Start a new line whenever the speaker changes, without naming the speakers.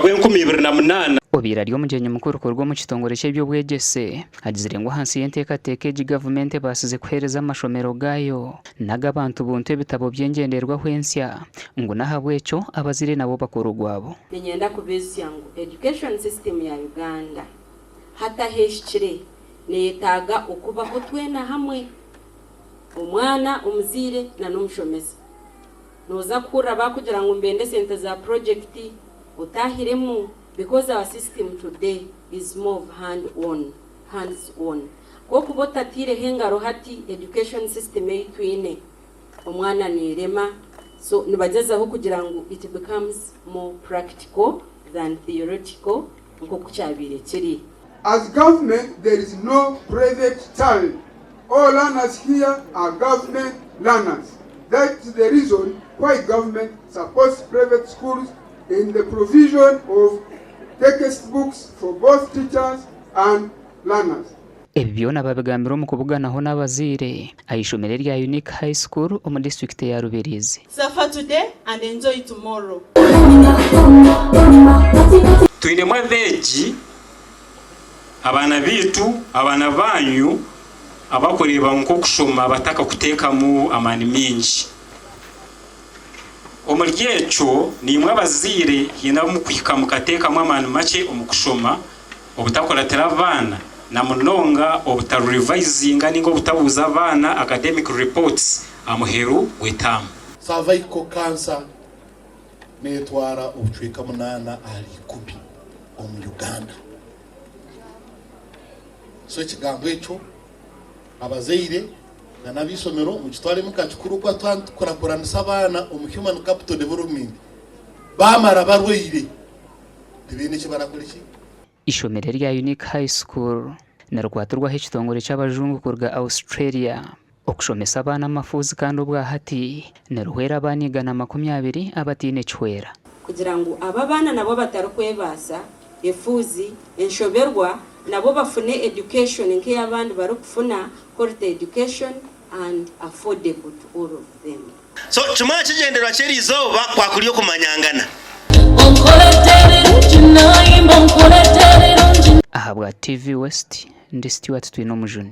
gwe
obira ryo mugenye mukuru korwa mu kitongore cy'ebyo bwegese agizire ngo hansi y'enteekateeka egi gavumenti basize kuhereza amashomero gayo n'agabantu buntu ebitabo by'engenderwaho ensya ngo nahabwekyo abazire nabo bakora ogwabo.
Ninyenda kubesya ngo education system ya Uganda hata heshikire neyetaaga okubaho twena hamwe omwana omuzire na n'omushomezi noza kuraba kugira ngo mbende sente za project utahiremu because our system today is more of hands on ko kubota tire hengaro hati education system yitwine omwana nirema so nibagezaho kugira ngo it becomes more practical than theoretical nko kucyabire kiri.
As government, there is no private child. All learners here are government learners. That's the reason why government supports private schools in the provision of textbooks for both teachers and learners.
Ebyo nababigambira mu kubuganaho n'abazire ayishomere rya Unique High School mu district ya Rubirizi.
Suffer today and enjoy tomorrow.
Tuine mwaveji abana bitu abana banyu abakoreba nko kushoma bataka kutekamu amani minji omuryecho nimwe abazire hina mu kwika mukatekamu amani make omukushoma obutakora teravana na munonga obutarevisinga ningo butabuza abana academic reports amuheru wetamu.
Cervical cancer netwara obucwika munana ali 10 omu Uganda. So ekigambo ekyo abazaire n'abisomero mu kitwale mukakikuru kwa twakurakuranisa abana omu human capital development bamara barweire tibine kibarakuriki.
Ishomero rya Unique High School narwaturwaho ekitongore cy'abajungu kurga Australia okushomesa abana amafuzi kandi obwahati naruhwera abanigana 20 abatine chwera
kugira ngo aba bana nabo batarukwebasa efuzi enshoberwa nabo bafune education nke abandi bari kufuna quality education and affordable to all of them.
So chuma kigenderwa kyerizoba kwakuriyo kumanyangana.
Ahabwa TV West ndi Stewart Twino Mujuni.